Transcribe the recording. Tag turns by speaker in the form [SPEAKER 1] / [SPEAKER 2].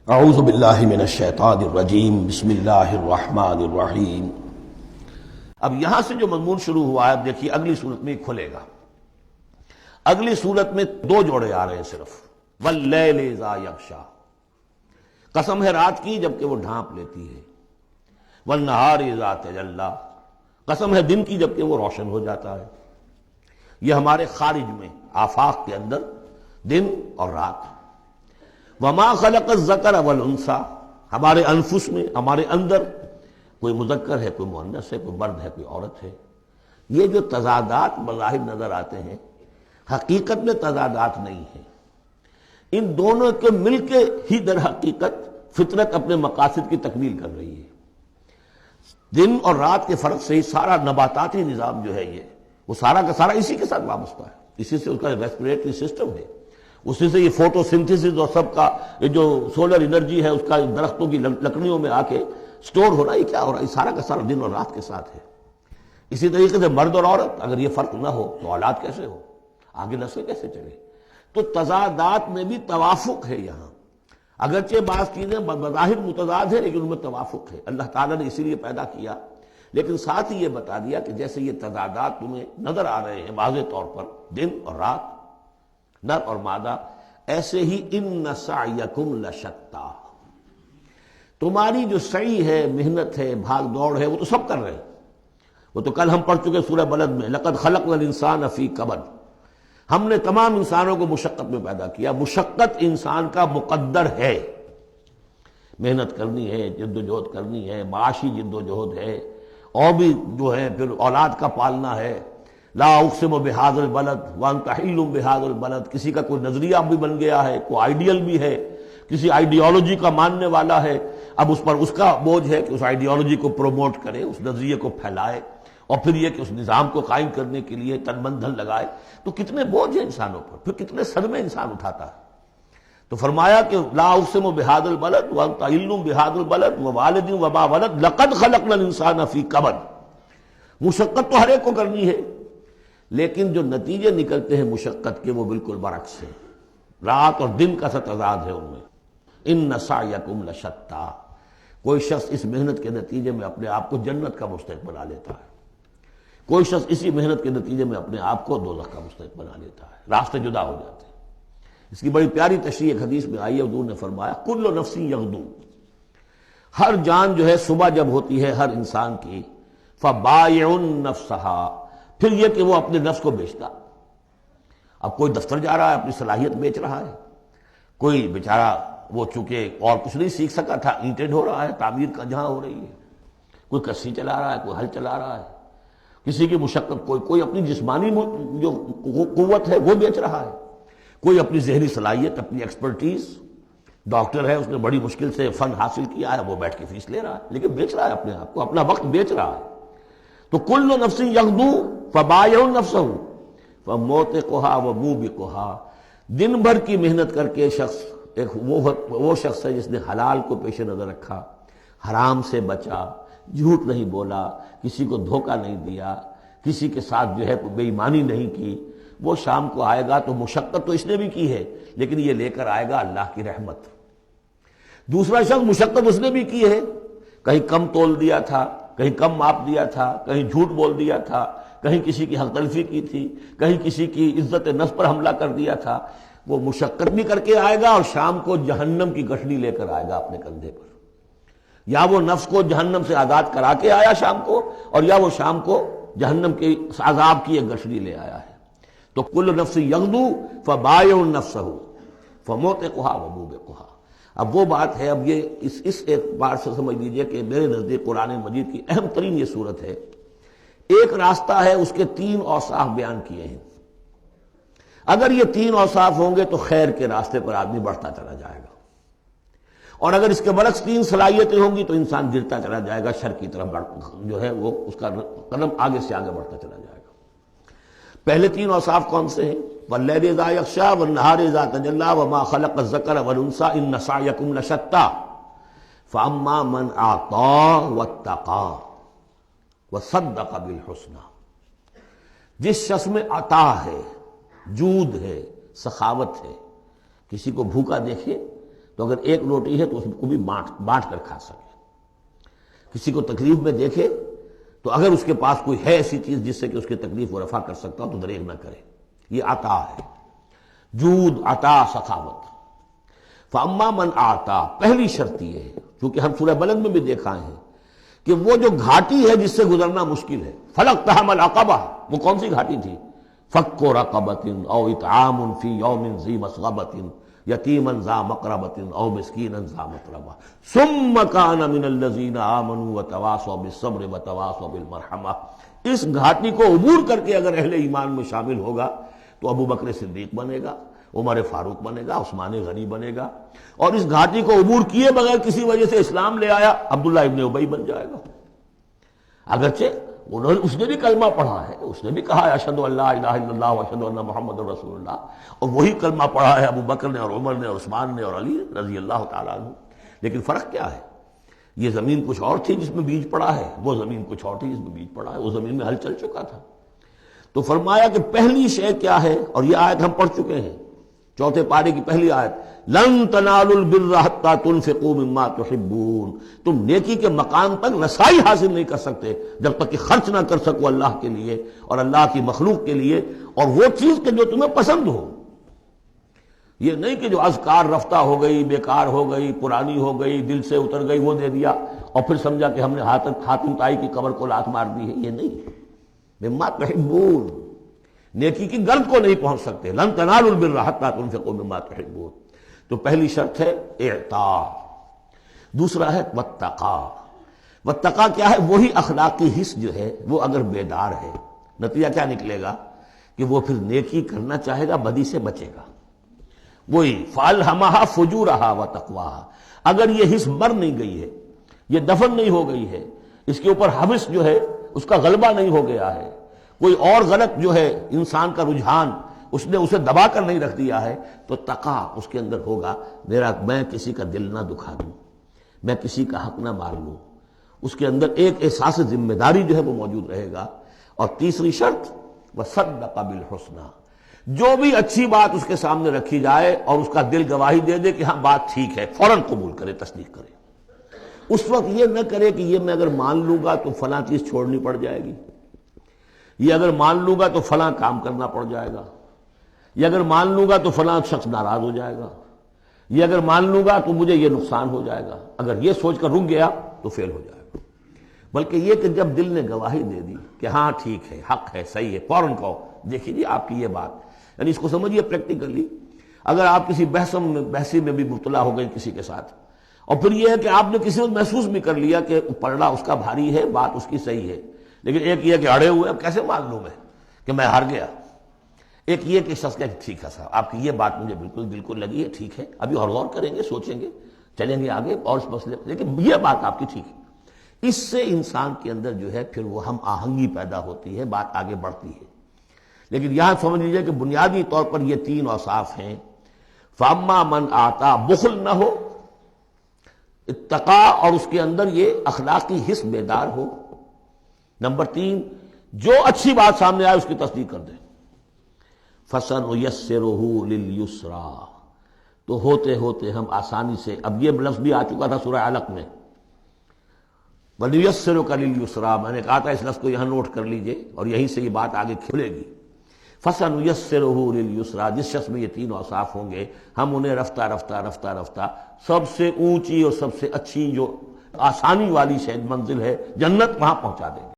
[SPEAKER 1] اعوذ باللہ من الشیطان الرجیم بسم اللہ الرحمن الرحیم۔ اب یہاں سے جو مضمون شروع ہوا ہے، اب دیکھیے اگلی صورت میں کھلے گا۔ اگلی صورت میں دو جوڑے آ رہے ہیں صرف، واللیل اذا یغشا، قسم ہے رات کی جبکہ وہ ڈھانپ لیتی ہے، والنہار اذا تجلی، قسم ہے دن کی جبکہ وہ روشن ہو جاتا ہے۔ یہ ہمارے خارج میں آفاق کے اندر دن اور رات۔ وما خلق الذکر والانثی، ہمارے انفس میں، ہمارے اندر کوئی مذکر ہے، کوئی مؤنث ہے، کوئی مرد ہے، کوئی عورت ہے۔ یہ جو تضادات بظاہر نظر آتے ہیں، حقیقت میں تضادات نہیں ہیں۔ ان دونوں کے مل کے ہی در حقیقت فطرت اپنے مقاصد کی تکمیل کر رہی ہے۔ دن اور رات کے فرق سے ہی سارا نباتاتی نظام جو ہے یہ، وہ سارا کا سارا اسی کے ساتھ وابستہ ہے۔ اسی سے اس کا ریسپریٹری سسٹم ہے، اسی سے یہ فوٹو سنتھسس اور سب کا یہ جو سولر انرجی ہے اس کا درختوں کی لکڑیوں میں آ کے سٹور ہو رہا ہے۔ یہ کیا ہو رہا ہے؟ یہ سارا کا سارا دن اور رات کے ساتھ ہے۔ اسی طریقے سے مرد اور عورت، اگر یہ فرق نہ ہو تو اولاد کیسے ہو، آگے نسل کیسے چلے؟ تو تضادات میں بھی توافق ہے یہاں، اگرچہ بعض چیزیں بظاہر متضاد ہیں لیکن ان میں توافق ہے۔ اللہ تعالیٰ نے اسی لیے پیدا کیا، لیکن ساتھ ہی یہ بتا دیا کہ جیسے یہ تضادات تمہیں نظر آ رہے ہیں واضح طور پر، دن اور رات، نر اور مادہ، ایسے ہی ان سعیکم لشتی، تمہاری جو سعی ہے، محنت ہے، بھاگ دوڑ ہے، وہ تو سب کر رہے ہیں۔ وہ تو کل ہم پڑھ چکے سورہ بلد میں، لقد خلقنا الانسان فی کبد، ہم نے تمام انسانوں کو مشقت میں پیدا کیا۔ مشقت انسان کا مقدر ہے، محنت کرنی ہے، جد و جہد کرنی ہے، معاشی جد و جہد ہے، اور بھی جو ہے پھر اولاد کا پالنا ہے۔ لا اقسم بہذا البلد وانت حل بہذا البلد، کسی کا کوئی نظریہ بھی بن گیا ہے، کوئی آئیڈیل بھی ہے، کسی آئیڈیالوجی کا ماننے والا ہے، اب اس پر اس کا بوجھ ہے کہ اس آئیڈیالوجی کو پروموٹ کرے، اس نظریے کو پھیلائے، اور پھر یہ کہ اس نظام کو قائم کرنے کے لیے تن من دھن لگائے۔ تو کتنے بوجھ ہیں انسانوں پر، پھر کتنے صدمے انسان اٹھاتا ہے۔ تو فرمایا کہ لا اقسم بہذا البلد وانت حل بہذا البلد ووالد وما ولد لقد خلقنا الانسان فی کبد۔ مشقت تو ہر ایک کو کرنی ہے، لیکن جو نتیجے نکلتے ہیں مشقت کے وہ بالکل برعکس ہیں۔ رات اور دن کا سا تضاد ہے ان میں۔ ان سعیکم لشتی، کوئی شخص اس محنت کے نتیجے میں اپنے آپ کو جنت کا مستحق بنا لیتا ہے، کوئی شخص اسی محنت کے نتیجے میں اپنے آپ کو دوزخ کا مستحق بنا لیتا ہے، راستے جدا ہو جاتے ہیں۔ اس کی بڑی پیاری تشریح ایک حدیث میں آئی ہے، حضور نے فرمایا کل نفس یغدو، ہر جان جو ہے صبح جب ہوتی ہے ہر انسان کی، فبائع نفسہا، پھر یہ کہ وہ اپنے نفس کو بیچتا۔ اب کوئی دفتر جا رہا ہے، اپنی صلاحیت بیچ رہا ہے، کوئی بیچارہ وہ چونکہ اور کچھ نہیں سیکھ سکا تھا، اینٹیں ڈھو رہا ہے، تعمیر کا جہاں ہو رہی ہے، کوئی کسی چلا رہا ہے، کوئی ہل چلا رہا ہے، کسی کی مشقت، کوئی اپنی جسمانی جو قوت ہے وہ بیچ رہا ہے، کوئی اپنی ذہنی صلاحیت، اپنی ایکسپرٹیز، ڈاکٹر ہے اس نے بڑی مشکل سے فن حاصل کیا ہے، وہ بیٹھ کے فیس لے رہا ہے، لیکن بیچ رہا ہے اپنے آپ کو، اپنا وقت بیچ رہا ہے۔ تو کل نفس یغدو فبائع نفسہ فموتقھا وموبقھا، دن بھر کی محنت کر کے شخص ایک وہ شخص ہے جس نے حلال کو پیش نظر رکھا، حرام سے بچا، جھوٹ نہیں بولا، کسی کو دھوکہ نہیں دیا، کسی کے ساتھ جو ہے بے ایمانی نہیں کی، وہ شام کو آئے گا تو مشقت تو اس نے بھی کی ہے لیکن یہ لے کر آئے گا اللہ کی رحمت۔ دوسرا شخص مشقت اس نے بھی کی ہے، کہیں کم تول دیا تھا، کہیں کم ماپ دیا تھا، کہیں جھوٹ بول دیا تھا، کہیں کسی کی حق تلفی کی تھی، کہیں کسی کی عزت نفس پر حملہ کر دیا تھا، وہ مشقت بھی کر کے آئے گا اور شام کو جہنم کی گٹھڑی لے کر آئے گا اپنے کندھے پر۔ یا وہ نفس کو جہنم سے آزاد کرا کے آیا شام کو، اور یا وہ شام کو جہنم کے عذاب کی ایک گٹھڑی لے آیا ہے۔ تو کل نفس یغدو فبائع نفسہ فموتقھا وموبقھا۔ اب وہ بات ہے، اب یہ اس اعتبار سے سمجھ لیجئے کہ میرے نزدیک قرآن مجید کی اہم ترین یہ صورت ہے۔ ایک راستہ ہے، اس کے تین اوصاف بیان کیے ہیں، اگر یہ تین اوصاف ہوں گے تو خیر کے راستے پر آدمی بڑھتا چلا جائے گا، اور اگر اس کے برعکس تین صلاحیتیں ہوں گی تو انسان گرتا چلا جائے گا، شر کی طرف جو ہے وہ اس کا قدم آگے سے آگے بڑھتا چلا جائے گا۔ پہلے تین اوصاف کون سے ہیں؟ واللیل اذا یغشا والنہار اذا تجلی وما خلق الذکر والانثی ان سعیکم لشتی فاما من اعطی واتقی وصدق بالحسنی، جس شخص میں عطا ہے، جود ہے، سخاوت ہے، کسی کو بھوکا دیکھے تو اگر ایک روٹی ہے تو اس کو بھی بانٹ کر کھا سکے. کسی کو تکلیف میں دیکھے تو اگر اس کے پاس کوئی ہے ایسی چیز جس سے کہ اس کی تکلیف و رفع کر سکتا ہو تو دریغ نہ کرے. یہ عطا ہے، جود، عطا، سخاوت. فاما من آتا، پہلی شرط یہ ہے، چونکہ ہم سورہ بلد میں بھی دیکھا ہے کہ وہ جو گھاٹی ہے جس سے گزرنا مشکل ہے، فلقتحم العقبہ، وہ کون سی گھاٹی تھی؟ فک رقبۃ او اطعام فی یوم ذی مسغبۃ یتیما ذا مقربۃ او مسکینا ذا متربہ ثم کان من الذین آمنوا وتواصوا بالصبر وتواصوا بالمرحمہ. اس گھاٹی کو عبور کر کے اگر اہل ایمان میں شامل ہوگا تو ابو بکر صدیق بنے گا، عمر فاروق بنے گا، عثمان غنی بنے گا. اور اس گھاٹی کو عبور کیے بغیر کسی وجہ سے اسلام لے آیا، عبداللہ ابن ابی بن جائے گا. اگرچہ اس نے بھی کلمہ پڑھا ہے، اس نے بھی کہا ہے اشہد ان لا الہ الا اللہ واشہد ان محمد رسول اللہ، اور وہی کلمہ پڑھا ہے ابو بکر نے اور عمر نے اور عثمان نے اور علی رضی اللہ تعالیٰ عنہ. لیکن فرق کیا ہے؟ یہ زمین کچھ اور تھی جس میں بیج پڑا ہے، وہ زمین کچھ اور تھی جس میں بیج پڑا ہے. وہ زمین میں ہل چل چکا تھا. تو فرمایا کہ پہلی شے کیا ہے، اور یہ آیت ہم پڑھ چکے ہیں، چوتھے پارے کی پہلی آیت، لن تنالوا البر حتى تنفقوا مما تحبون. تم نیکی کے مقام تک رسائی حاصل نہیں کر سکتے جب تک کہ خرچ نہ کر سکو اللہ کے لیے اور اللہ کی مخلوق کے لیے، اور وہ چیز کہ جو تمہیں پسند ہو. یہ نہیں کہ جو اذکار رفتہ ہو گئی، بیکار ہو گئی، پرانی ہو گئی، دل سے اتر گئی، وہ دے دیا اور پھر سمجھا کہ ہم نے حاتم طائی کی قبر کو لات مار دی ہے. یہ نہیں. مما تحبون، نیکی کی گرد کو نہیں پہنچ سکتے. لن تنالوا البر حتى تنفقوا مما تحبون. تو پہلی شرط ہے اعطاء. دوسرا ہے واتقا. واتقا کیا ہے؟ وہی اخلاقی حس جو ہے وہ اگر بیدار ہے، نتیجہ کیا نکلے گا کہ وہ پھر نیکی کرنا چاہے گا، بدی سے بچے گا. وہی فَأَلْهَمَهَا فُجُورَهَا وَتَقْوَاهَا. اگر یہ حس مر نہیں گئی ہے، یہ دفن نہیں ہو گئی ہے، اس کے اوپر حوث جو ہے اس کا غلبہ نہیں ہو گیا ہے، کوئی اور غلط جو ہے انسان کا رجحان اس نے اسے دبا کر نہیں رکھ دیا ہے، تو تقا اس کے اندر ہوگا. میں کسی کا دل نہ دکھا دوں، میں کسی کا حق نہ مار لوں. اس کے اندر ایک احساس ذمہ داری جو ہے وہ موجود رہے گا. اور تیسری شرط وصدق بالحسنى، جو بھی اچھی بات اس کے سامنے رکھی جائے اور اس کا دل گواہی دے دے کہ ہاں بات ٹھیک ہے، فوراً قبول کرے، تصدیق کرے. اس وقت یہ نہ کرے کہ یہ میں اگر مان لوں گا تو فلاں چیز چھوڑنی پڑ جائے گی، یہ اگر مان لوں گا تو فلاں کام کرنا پڑ جائے گا، یہ اگر مان لوں گا تو فلاں شخص ناراض ہو جائے گا، یہ اگر مان لوں گا تو مجھے یہ نقصان ہو جائے گا. اگر یہ سوچ کر رک گیا تو فیل ہو جائے گا. بلکہ یہ کہ جب دل نے گواہی دے دی کہ ہاں ٹھیک ہے، حق ہے، صحیح ہے، فوراً کہو دیکھیے جی آپ کی یہ بات، یعنی اس کو سمجھیے پریکٹیکلی. اگر آپ کسی بحثی میں بھی مبتلا ہو گئی کسی کے ساتھ، اور پھر یہ ہے کہ آپ نے کسی وقت محسوس بھی کر لیا کہ پلڑا اس کا بھاری ہے، بات اس کی صحیح ہے، لیکن ایک یہ کہ اڑے ہوئے، اب کیسے مان لوں میں کہ میں ہار گیا. ایک یہ کہ شخص کہ ٹھیک ہے صاحب آپ کی یہ بات مجھے بالکل دل کو لگی ہے، ٹھیک ہے، ابھی اور غور کریں گے، سوچیں گے، چلیں گے آگے اور اس مسئلے، لیکن یہ بات آپ کی ٹھیک ہے. اس سے انسان کے اندر جو ہے پھر وہ ہم آہنگی پیدا ہوتی ہے، بات آگے بڑھتی ہے. لیکن یہاں سمجھ لیجیے کہ بنیادی طور پر یہ تین اوصاف ہیں. فاما من آتا، بخل نہ ہو، اتقا اور اس کے اندر یہ اخلاقی حس بیدار ہو. نمبر 3، جو اچھی بات سامنے آئے اس کی تصدیق کر دے. فَسَنُيَسِّرُهُ لِلْيُسْرَىٰ، تو ہوتے ہوتے ہم آسانی سے، اب یہ لفظ بھی آ چکا تھا سورہ علق میں، وَنُيَسِّرُكَ لِلْيُسْرَىٰ، میں نے کہا تھا اس لفظ کو یہاں نوٹ کر لیجئے اور یہیں سے یہ بات آگے کھلے گی. فَسَنُيَسِّرُهُ لِلْيُسْرَىٰ، جس شخص میں یہ تین اوصاف ہوں گے ہم انہیں رفتہ رفتہ رفتہ رفتہ سب سے اونچی اور سب سے اچھی جو آسانی والی شاید منزل ہے جنت، وہاں پہنچا دیں گے.